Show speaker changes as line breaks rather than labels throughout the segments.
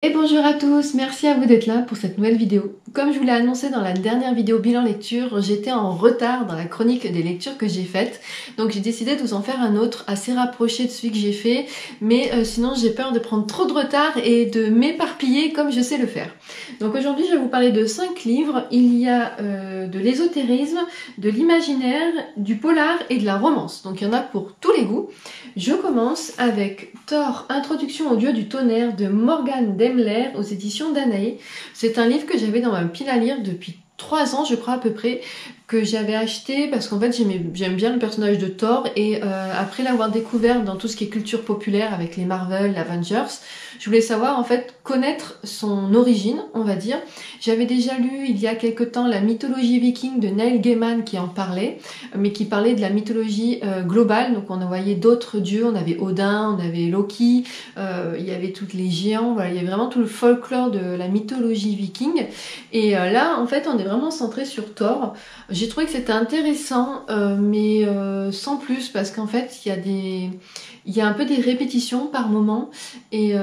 Et bonjour à tous, merci à vous d'être là pour cette nouvelle vidéo. Comme je vous l'ai annoncé dans la dernière vidéo bilan lecture, j'étais en retard dans la chronique des lectures que j'ai faites. Donc j'ai décidé de vous en faire un autre assez rapproché de celui que j'ai fait. Mais sinon j'ai peur de prendre trop de retard et de m'éparpiller comme je sais le faire. Donc aujourd'hui je vais vous parler de 5 livres. Il y a de l'ésotérisme, de l'imaginaire, du polar et de la romance. Donc il y en a pour tous les goûts. Je commence avec Thor, Introduction au dieu du tonnerre de Morgan Demler aux éditions Danae. C'est un livre que j'avais dans ma pile à lire depuis 3 ans je crois à peu près, que j'avais acheté parce qu'en fait j'aime bien le personnage de Thor et après l'avoir découvert dans tout ce qui est culture populaire avec les Marvel, Avengers, je voulais savoir en fait connaître son origine on va dire. J'avais déjà lu il y a quelque temps la mythologie viking de Neil Gaiman qui en parlait, mais qui parlait de la mythologie globale, donc on voyait d'autres dieux, on avait Odin, on avait Loki, il y avait tous les géants, voilà, il y avait vraiment tout le folklore de la mythologie viking et là en fait on est vraiment centré sur Thor. J'ai trouvé que c'était intéressant, mais sans plus, parce qu'en fait, il y a un peu des répétitions par moment, et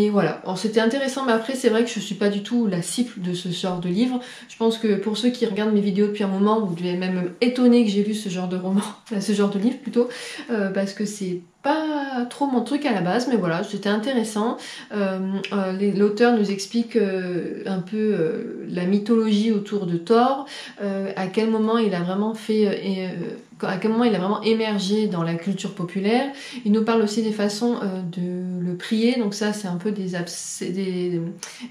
voilà. Alors c'était intéressant, mais après, c'est vrai que je suis pas du tout la cible de ce genre de livre. Je pense que pour ceux qui regardent mes vidéos depuis un moment, vous devez même étonner que j'ai lu ce genre de roman, ce genre de livre plutôt, parce que c'est pas trop mon truc à la base, mais voilà, c'était intéressant. L'auteur nous explique un peu la mythologie autour de Thor, à quel moment il a vraiment à quel moment il a vraiment émergé dans la culture populaire. Il nous parle aussi des façons de le prier, donc ça c'est un peu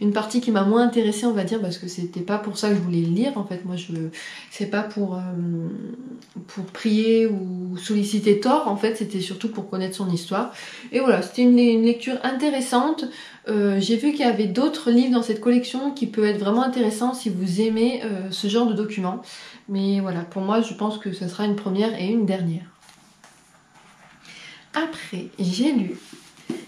une partie qui m'a moins intéressée on va dire, parce que c'était pas pour ça que je voulais le lire en fait. Moi c'est pas pour prier ou solliciter Thor, en fait c'était surtout pour connaître son histoire. Et voilà, c'était une lecture intéressante. J'ai vu qu'il y avait d'autres livres dans cette collection qui peuvent être vraiment intéressants si vous aimez ce genre de documents. Mais voilà, pour moi je pense que ce sera une première et une dernière. Après, j'ai lu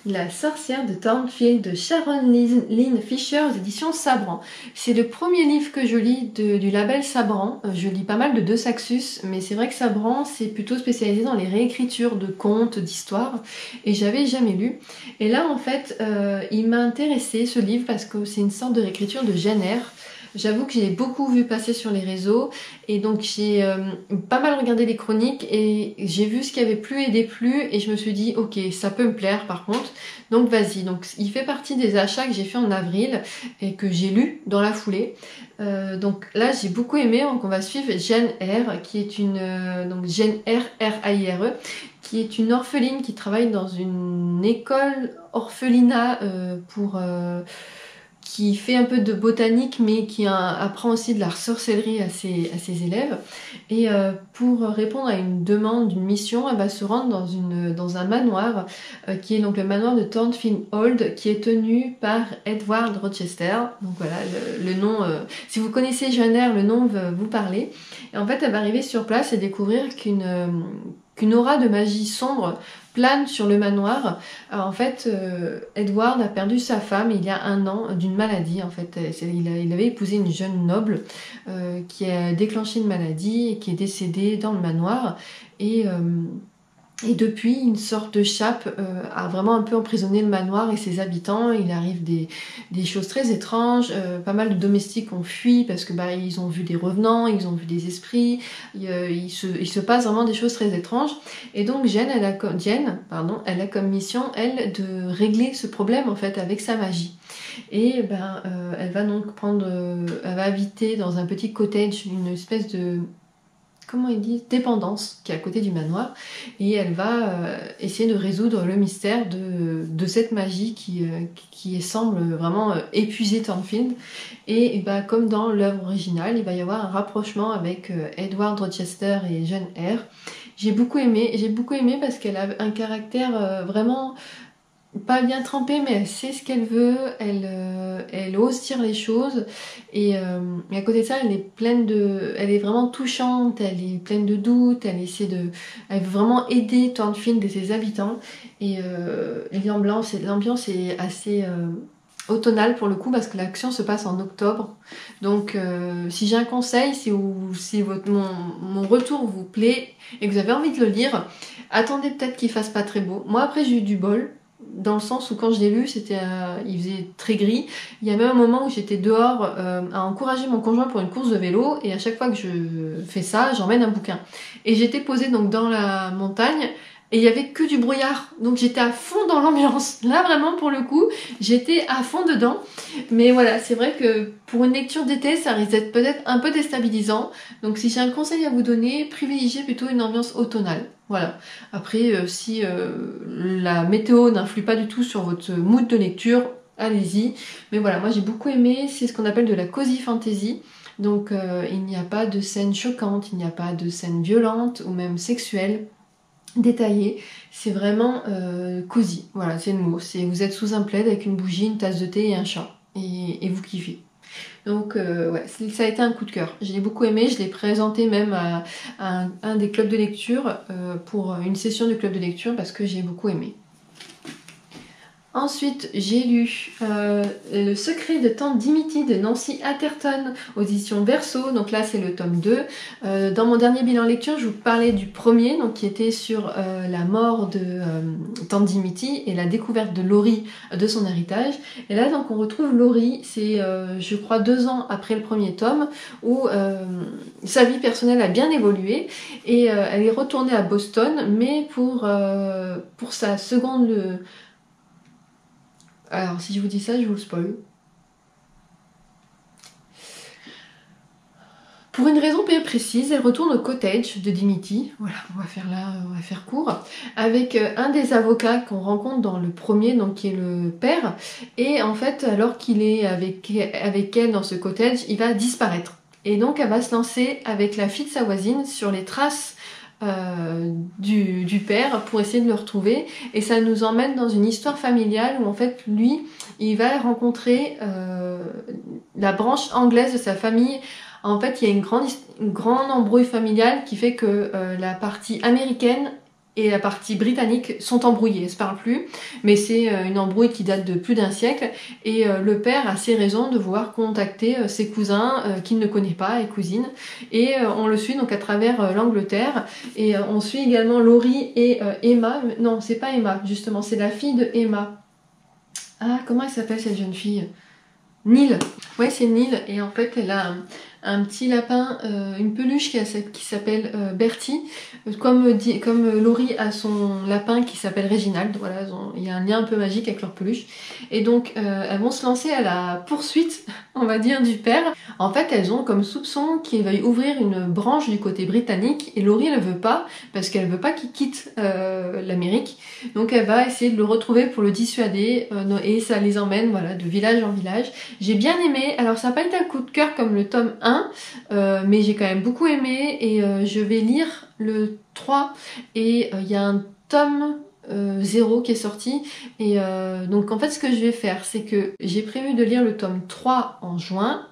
La sorcière de Thornfield de Sharon Lynn Fisher aux éditions Sabran. C'est le premier livre que je lis du label Sabran. Je lis pas mal de De Saxus, mais c'est vrai que Sabran c'est plutôt spécialisé dans les réécritures de contes, d'histoires, et j'avais jamais lu. Et là en fait, il m'a intéressé ce livre parce que c'est une sorte de réécriture de Jane Eyre. J'avoue que j'ai beaucoup vu passer sur les réseaux et donc j'ai pas mal regardé les chroniques et j'ai vu ce qui avait plu et déplu et je me suis dit ok, ça peut me plaire par contre, donc vas-y. Donc il fait partie des achats que j'ai fait en avril et que j'ai lu dans la foulée. Donc là j'ai beaucoup aimé. Donc on va suivre Jane Eyre qui est donc Jane Eyre, R-A-I-R-E, qui est une orpheline qui travaille dans une école orphelinat qui fait un peu de botanique mais qui apprend aussi de la sorcellerie à ses élèves. Et pour répondre à une demande d'une mission, elle va se rendre dans un manoir qui est donc le manoir de Thornfield Hall, qui est tenu par Edward Rochester. Donc voilà, le nom, si vous connaissez Jane Eyre, le nom va vous parler. Et en fait, elle va arriver sur place et découvrir qu'une aura de magie sombre plane sur le manoir. Alors, en fait, Edward a perdu sa femme il y a 1 an d'une maladie. En fait, il avait épousé une jeune noble qui a déclenché une maladie et qui est décédée dans le manoir. Et depuis, une sorte de chape a vraiment un peu emprisonné le manoir et ses habitants. Il arrive des choses très étranges. Pas mal de domestiques ont fui parce que ils ont vu des revenants, ils ont vu des esprits. Il se passe vraiment des choses très étranges. Et donc Jane, elle a comme mission, elle, de régler ce problème en fait avec sa magie. Et elle va donc elle va habiter dans un petit cottage, une espèce de, comment ils disent, dépendance qui est à côté du manoir, et elle va essayer de résoudre le mystère de cette magie qui semble vraiment épuiser Thornfield. Et comme dans l'œuvre originale, il va y avoir un rapprochement avec Edward Rochester et Jane Eyre. J'ai beaucoup aimé parce qu'elle a un caractère vraiment pas bien trempée, mais elle sait ce qu'elle veut, elle ose dire les choses, et à côté de ça, elle est vraiment touchante, elle est pleine de doutes, elle veut vraiment aider Thornfield et ses habitants, et l'ambiance est assez automnale pour le coup, parce que l'action se passe en octobre. Donc si j'ai un conseil, si mon retour vous plaît et que vous avez envie de le lire, attendez peut-être qu'il fasse pas très beau. Moi après j'ai eu du bol, dans le sens où quand je l'ai lu, il faisait très gris. Il y a même un moment où j'étais dehors à encourager mon conjoint pour une course de vélo, et à chaque fois que je fais ça, j'emmène un bouquin. Et j'étais posée donc dans la montagne, et il y avait que du brouillard, donc j'étais à fond dans l'ambiance. Là vraiment pour le coup, j'étais à fond dedans. Mais voilà, c'est vrai que pour une lecture d'été, ça risque d'être peut-être un peu déstabilisant. Donc si j'ai un conseil à vous donner, privilégiez plutôt une ambiance automnale. Voilà. Après, si la météo n'influe pas du tout sur votre mood de lecture, allez-y. Mais voilà, moi j'ai beaucoup aimé, c'est ce qu'on appelle de la cozy fantasy. Donc il n'y a pas de scènes choquantes, il n'y a pas de scènes violentes ou même sexuelles détaillées. C'est vraiment cosy. Voilà, c'est le mot. Vous êtes sous un plaid avec une bougie, une tasse de thé et un chat. Et vous kiffez. Donc ouais, ça a été un coup de cœur. Je l'ai beaucoup aimé, je l'ai présenté même à un des clubs de lecture pour une session du club de lecture parce que j'ai beaucoup aimé. Ensuite, j'ai lu Le secret de Tante Dimity de Nancy Atherton aux éditions Verso. Donc là, c'est le tome 2. Dans mon dernier bilan lecture, je vous parlais du premier, donc qui était sur la mort de Tante Dimity et la découverte de Laurie de son héritage. Et là, donc, on retrouve Laurie, c'est je crois 2 ans après le premier tome, où sa vie personnelle a bien évolué et elle est retournée à Boston, mais pour sa seconde... Alors, si je vous dis ça, je vous le spoil. Pour une raison bien précise, elle retourne au cottage de Dimity, voilà, on va faire court, avec un des avocats qu'on rencontre dans le premier, donc qui est le père, et en fait, alors qu'il est avec elle dans ce cottage, il va disparaître. Et donc, elle va se lancer avec la fille de sa voisine sur les traces du père pour essayer de le retrouver, et ça nous emmène dans une histoire familiale où en fait lui il va rencontrer la branche anglaise de sa famille. En fait il y a une grande embrouille familiale qui fait que la partie américaine et la partie britannique sont embrouillées, elles se parlent plus, mais c'est une embrouille qui date de plus d'un siècle, et le père a ses raisons de vouloir contacter ses cousins qu'il ne connaît pas, et cousines, et on le suit donc à travers l'Angleterre, et on suit également Laurie et Emma, non c'est pas Emma justement, c'est la fille de Emma. Ah, comment elle s'appelle cette jeune fille? Neil. Ouais, c'est Neil, et en fait elle a un petit lapin, une peluche qui s'appelle Bertie, comme Laurie a son lapin qui s'appelle Reginald. Voilà, il y a un lien un peu magique avec leur peluche. Et donc elles vont se lancer à la poursuite, on va dire, du père. En fait, elles ont comme soupçon qu'il va ouvrir une branche du côté britannique, et Laurie elle veut pas, parce qu'elle veut pas qu'il quitte l'Amérique. Donc elle va essayer de le retrouver pour le dissuader, et ça les emmène voilà, de village en village. J'ai bien aimé, alors ça n'a pas été un coup de cœur comme le tome 1, mais j'ai quand même beaucoup aimé, et je vais lire le 3, et il y a un tome 0 qui est sorti, et donc en fait ce que je vais faire, c'est que j'ai prévu de lire le tome 3 en juin,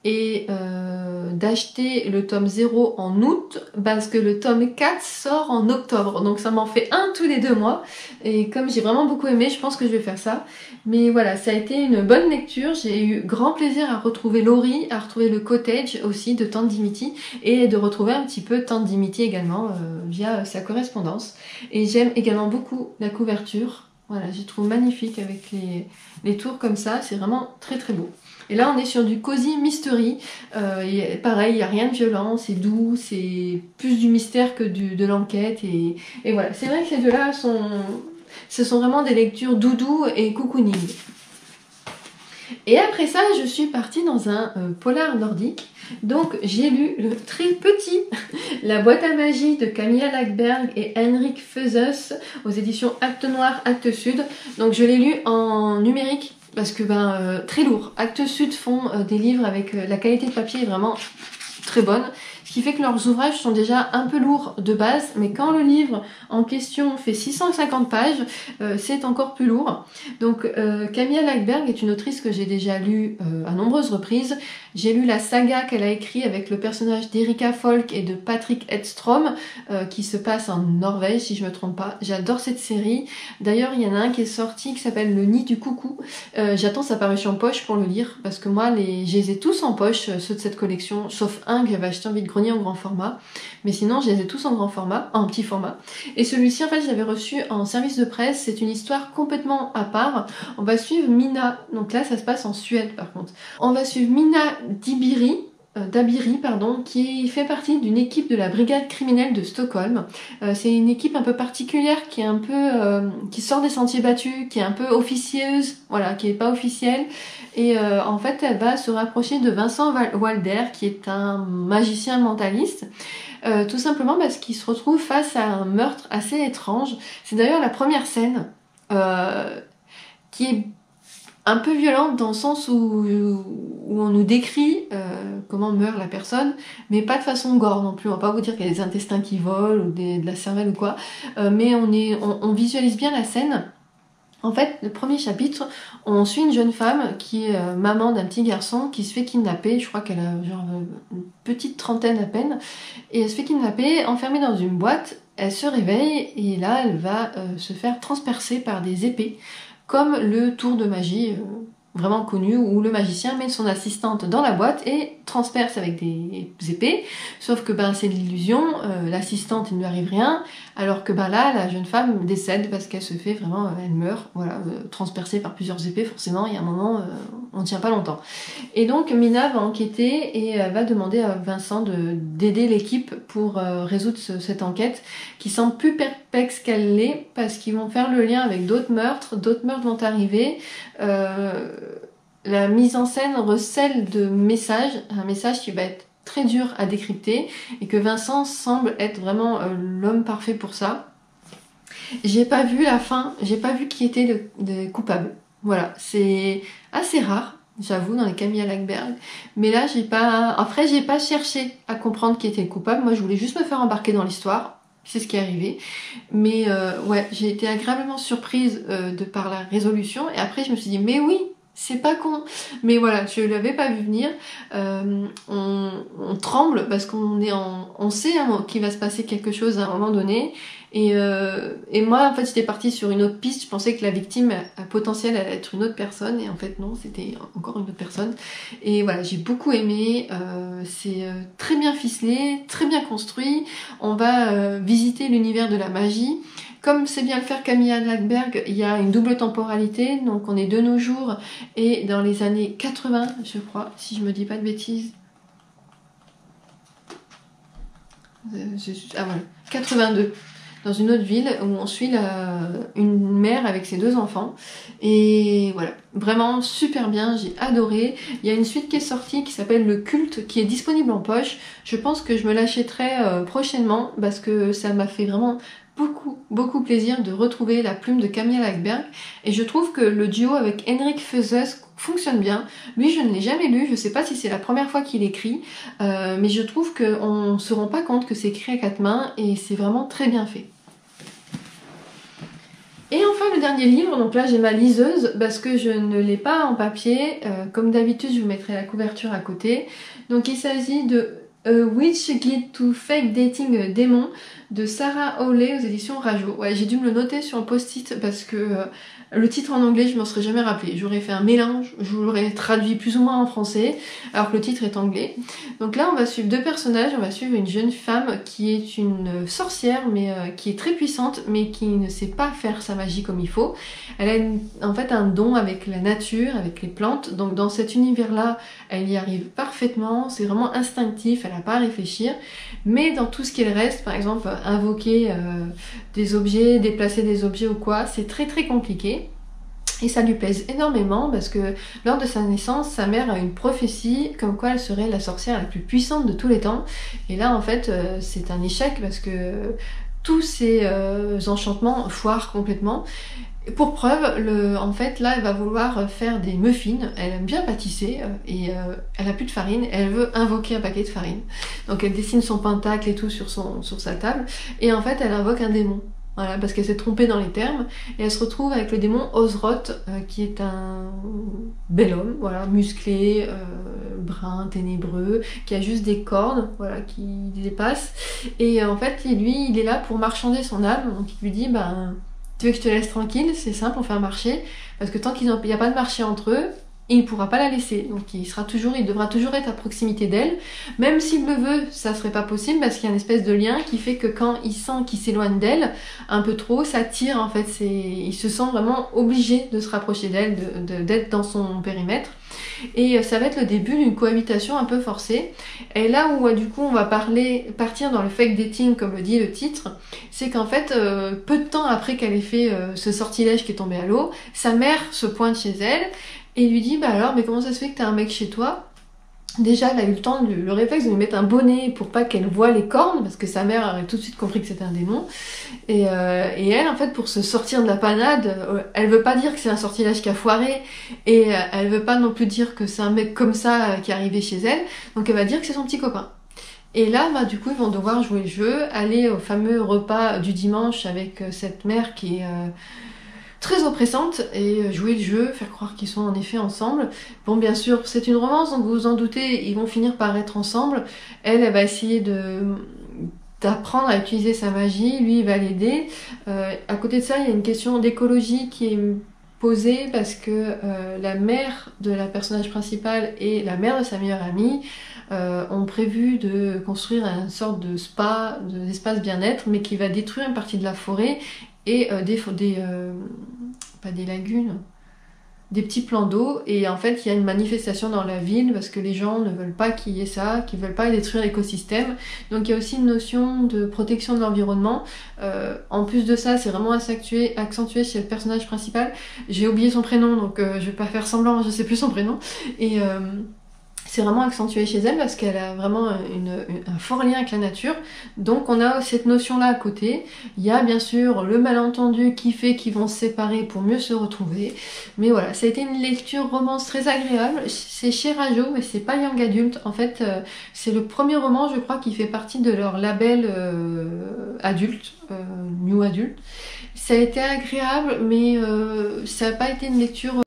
et d'acheter le tome 0 en août, parce que le tome 4 sort en octobre, donc ça m'en fait un tous les 2 mois, et comme j'ai vraiment beaucoup aimé, je pense que je vais faire ça. Mais voilà, ça a été une bonne lecture, j'ai eu grand plaisir à retrouver Laurie, à retrouver le cottage aussi de Tante Dimity, et de retrouver un petit peu Tante Dimity également via sa correspondance. Et j'aime également beaucoup la couverture, voilà, je trouve magnifique avec les tours comme ça, c'est vraiment très très beau. Et là on est sur du cozy mystery, pareil, il n'y a rien de violent, c'est doux, c'est plus du mystère que de l'enquête, et voilà. C'est vrai que ces deux-là ce sont vraiment des lectures doudou et cocooning. Et après ça, je suis partie dans un polar nordique. Donc j'ai lu le très petit La boîte à magie de Camilla Läckberg et Henrik Fezes aux éditions Actes Noir, Actes Sud. Donc je l'ai lu en numérique, parce que très lourd. Actes Sud font des livres avec la qualité de papier est vraiment très bonne, ce qui fait que leurs ouvrages sont déjà un peu lourds de base, mais quand le livre en question fait 650 pages, c'est encore plus lourd. Donc Camilla Läckberg est une autrice que j'ai déjà lue à nombreuses reprises. J'ai lu la saga qu'elle a écrite avec le personnage d'Erika Folk et de Patrick Edstrom, qui se passe en Norvège si je me trompe pas. J'adore cette série. D'ailleurs il y en a un qui est sorti qui s'appelle Le Nid du Coucou. J'attends sa parution en poche pour le lire, parce que moi je les ai tous en poche, ceux de cette collection, sauf un que j'avais acheté en vide premiers en grand format. Mais sinon, je les ai tous en grand format, en petit format. Et celui-ci, en fait, je l'avais reçu en service de presse. C'est une histoire complètement à part. On va suivre Mina. Donc là, ça se passe en Suède, par contre. On va suivre Mina Dabiri, qui fait partie d'une équipe de la brigade criminelle de Stockholm. C'est une équipe un peu particulière qui est un peu qui sort des sentiers battus, qui est un peu officieuse, voilà, qui est pas officielle. Et en fait, elle va se rapprocher de Vincent Walder, qui est un magicien mentaliste. Tout simplement parce qu'il se retrouve face à un meurtre assez étrange. C'est d'ailleurs la première scène qui est un peu violente dans le sens où on nous décrit comment meurt la personne, mais pas de façon gore non plus. On va pas vous dire qu'il y a des intestins qui volent ou de la cervelle ou quoi, mais on visualise bien la scène. En fait, le premier chapitre, on suit une jeune femme qui est maman d'un petit garçon qui se fait kidnapper. Je crois qu'elle a genre une petite trentaine à peine, et elle se fait kidnapper, enfermée dans une boîte. Elle se réveille et là, elle va se faire transpercer par des épées, comme le tour de magie vraiment connu où le magicien met son assistante dans la boîte et transperce avec des épées, sauf que c'est l'illusion, l'assistante il ne lui arrive rien, alors que là la jeune femme décède parce qu'elle se fait vraiment, elle meurt, voilà, transpercée par plusieurs épées. Forcément il y a un moment on tient pas longtemps. Et donc Mina va enquêter et va demander à Vincent d'aider l'équipe pour résoudre cette enquête qui semble plus perplexe qu'elle l'est, parce qu'ils vont faire le lien avec d'autres meurtres vont arriver. La mise en scène recèle de messages, un message qui va être très dur à décrypter, et que Vincent semble être vraiment l'homme parfait pour ça. J'ai pas vu la fin, j'ai pas vu qui était le coupable. Voilà, c'est assez rare, j'avoue, dans les Camilla Läckberg. Mais là, j'ai pas cherché à comprendre qui était le coupable. Moi, je voulais juste me faire embarquer dans l'histoire. C'est ce qui est arrivé. Mais ouais, j'ai été agréablement surprise de par la résolution. Et après, je me suis dit, mais oui, c'est pas con. Mais voilà, je l'avais pas vu venir. On tremble parce on sait qu'il va se passer quelque chose à un moment donné. Et moi, en fait, j'étais partie sur une autre piste. Je pensais que la victime à potentiel allait être une autre personne. Et en fait, non, c'était encore une autre personne. Et voilà, j'ai beaucoup aimé. C'est très bien ficelé, très bien construit. On va visiter l'univers de la magie. Comme c'est bien le faire Camilla Läckberg, il y a une double temporalité. Donc, on est de nos jours et dans les années 80, je crois, si je me dis pas de bêtises. Ah voilà, 82. Dans une autre ville où on suit une mère avec ses 2 enfants. Et voilà, vraiment super bien, j'ai adoré. Il y a une suite qui est sortie qui s'appelle Le Culte, qui est disponible en poche. Je pense que je me l'achèterai prochainement parce que ça m'a fait vraiment beaucoup plaisir de retrouver la plume de Camilla Läckberg. Et je trouve que le duo avec Henrik Fezes fonctionne bien. Lui, je ne l'ai jamais lu, je sais pas si c'est la première fois qu'il écrit, mais je trouve qu'on ne se rend pas compte que c'est écrit à 4 mains et c'est vraiment très bien fait. Et enfin le dernier livre, donc là j'ai ma liseuse parce que je ne l'ai pas en papier, comme d'habitude je vous mettrai la couverture à côté. Donc il s'agit de A Witch Guide to Fake Dating Demon de Sarah Hawley aux éditions Rajo. Ouais, j'ai dû me le noter sur un post-it parce que le titre en anglais je m'en serais jamais rappelé. J'aurais fait un mélange, je l'aurais traduit plus ou moins en français alors que le titre est anglais. Donc là on va suivre 2 personnages, on va suivre une jeune femme qui est une sorcière mais qui est très puissante mais qui ne sait pas faire sa magie comme il faut. Elle a en fait un don avec la nature, avec les plantes, donc dans cet univers là elle y arrive parfaitement, c'est vraiment instinctif, elle n'a pas à réfléchir. Mais dans tout ce qu'il reste, par exemple invoquer des objets, déplacer des objets ou quoi, c'est très compliqué. Et ça lui pèse énormément parce que lors de sa naissance, sa mère a une prophétie comme quoi elle serait la sorcière la plus puissante de tous les temps. Et là en fait c'est un échec parce que tous ces enchantements foirent complètement. Pour preuve, en fait, là, elle va vouloir faire des muffins. Elle aime bien pâtisser et elle a plus de farine. Elle veut invoquer un paquet de farine. Donc, elle dessine son pentacle et tout sur sa table. Et en fait, elle invoque un démon. Voilà, parce qu'elle s'est trompée dans les termes. Et elle se retrouve avec le démon Osroth, qui est un bel homme, voilà, musclé, brun, ténébreux, qui a juste des cornes, voilà, qui dépassent. Et en fait, lui, il est là pour marchander son âme. Donc, il lui dit, tu veux que je te laisse tranquille? C'est simple, on fait un marché. Parce que tant qu'il n'y a pas de marché entre eux, et il ne pourra pas la laisser. Donc il devra toujours être à proximité d'elle. Même s'il le veut, ça serait pas possible parce qu'il y a une espèce de lien qui fait que quand il sent qu'il s'éloigne d'elle un peu trop, ça tire en fait. Il se sent vraiment obligé de se rapprocher d'elle, d'être dans son périmètre. Et ça va être le début d'une cohabitation un peu forcée. Et là où du coup on va partir dans le fake dating comme le dit le titre, c'est qu'en fait peu de temps après qu'elle ait fait ce sortilège qui est tombé à l'eau, sa mère se pointe chez elle et lui dit bah alors mais comment ça se fait que t'as un mec chez toi? Déjà, elle a eu le réflexe de lui mettre un bonnet pour pas qu'elle voie les cornes, parce que sa mère aurait tout de suite compris que c'était un démon. Et elle, en fait, pour se sortir de la panade, elle veut pas dire que c'est un sortilège qui a foiré, et elle veut pas non plus dire que c'est un mec comme ça qui est arrivé chez elle, donc elle va dire que c'est son petit copain. Et là, bah, du coup, ils vont devoir jouer le jeu, aller au fameux repas du dimanche avec cette mère qui est très oppressante et jouer le jeu, faire croire qu'ils sont en effet ensemble. Bon, bien sûr, c'est une romance, donc vous vous en doutez, ils vont finir par être ensemble. Elle va essayer d'apprendre à utiliser sa magie, lui il va l'aider. À côté de ça, il y a une question d'écologie qui est posée parce que la mère de la personnage principale et la mère de sa meilleure amie ont prévu de construire une sorte de spa, d'espace bien-être, mais qui va détruire une partie de la forêt et pas des lagunes, des petits plans d'eau. Et en fait il y a une manifestation dans la ville parce que les gens ne veulent pas qu'il y ait ça, qu'ils veulent pas détruire l'écosystème. Donc il y a aussi une notion de protection de l'environnement. En plus de ça, c'est vraiment accentué chez le personnage principal. J'ai oublié son prénom, donc je vais pas faire semblant, je sais plus son prénom. Et c'est vraiment accentué chez elle parce qu'elle a vraiment un fort lien avec la nature. Donc on a cette notion-là à côté. Il y a bien sûr le malentendu qui fait qu'ils vont se séparer pour mieux se retrouver. Mais voilà, ça a été une lecture romance très agréable. C'est chez Rajo, mais c'est pas young adulte. En fait, c'est le premier roman, je crois, qui fait partie de leur label adulte, new adulte. Ça a été agréable, mais ça n'a pas été une lecture...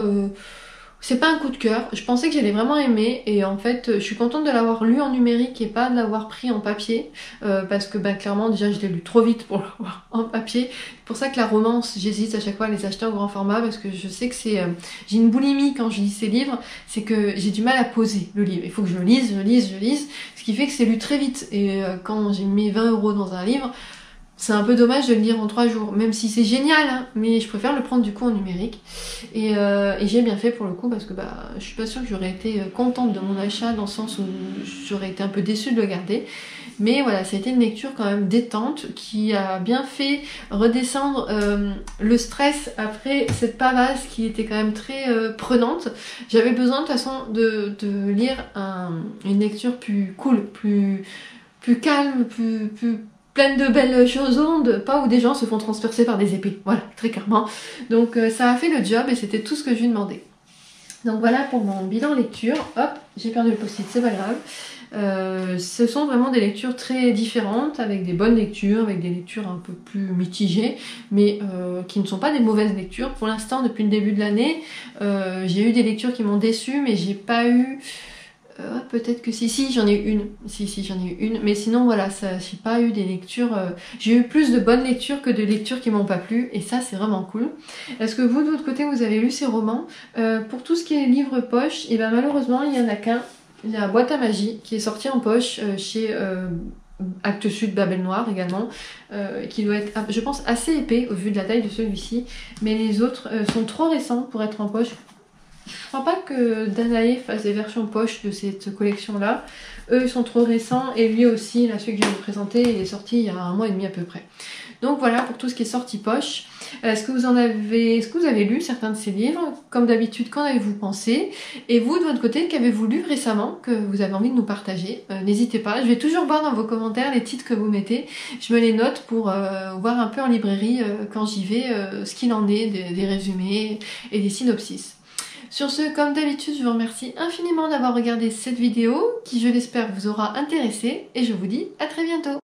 c'est pas un coup de cœur, je pensais que j'allais vraiment aimer et en fait je suis contente de l'avoir lu en numérique et pas de l'avoir pris en papier parce que clairement déjà je l'ai lu trop vite pour l'avoir en papier. C'est pour ça que la romance, j'hésite à chaque fois à les acheter en grand format parce que je sais que j'ai une boulimie quand je lis ces livres, c'est que j'ai du mal à poser le livre, il faut que je lise, ce qui fait que c'est lu très vite et quand j'ai mis 20 € dans un livre, c'est un peu dommage de le lire en 3 jours, même si c'est génial, hein, mais je préfère le prendre du coup en numérique. Et j'ai bien fait pour le coup parce que je suis pas sûre que j'aurais été contente de mon achat dans le sens où j'aurais été un peu déçue de le garder. Mais voilà, ça a été une lecture quand même détente qui a bien fait redescendre le stress après cette pavasse qui était quand même très prenante. J'avais besoin de toute façon de lire une lecture plus cool, plus calme, plus pleine de belles choses ondes, pas où des gens se font transpercer par des épées, voilà, très clairement. Donc ça a fait le job et c'était tout ce que je lui demandais. Donc voilà pour mon bilan lecture. Hop, j'ai perdu le post-it, c'est pas grave. Ce sont vraiment des lectures très différentes, avec des bonnes lectures, avec des lectures un peu plus mitigées, mais qui ne sont pas des mauvaises lectures. Pour l'instant, depuis le début de l'année, j'ai eu des lectures qui m'ont déçue, mais j'ai pas eu... peut-être que si j'en ai eu une, j'en ai eu une, mais sinon voilà, j'ai pas eu des lectures, j'ai eu plus de bonnes lectures que de lectures qui m'ont pas plu, et ça c'est vraiment cool. Est-ce que vous de votre côté vous avez lu ces romans? Pour tout ce qui est livre poche, et malheureusement il y en a qu'un, il y a Boîte à magie qui est sorti en poche chez Actes Sud Babel Noir également, qui doit être je pense assez épais au vu de la taille de celui-ci, mais les autres sont trop récents pour être en poche. Je crois pas que Danae fasse des versions poche de cette collection-là. Eux, ils sont trop récents. Et lui aussi, là, celui que je vais vous présenter, il est sorti il y a 1 mois et demi à peu près. Donc voilà pour tout ce qui est sorti poche. Est-ce que vous avez lu certains de ces livres? Comme d'habitude, qu'en avez-vous pensé? Et vous, de votre côté, qu'avez-vous lu récemment que vous avez envie de nous partager? N'hésitez pas. Je vais toujours voir dans vos commentaires les titres que vous mettez. Je me les note pour voir un peu en librairie quand j'y vais ce qu'il en est, des résumés et des synopsis. Sur ce, comme d'habitude, je vous remercie infiniment d'avoir regardé cette vidéo qui, je l'espère, vous aura intéressé et je vous dis à très bientôt.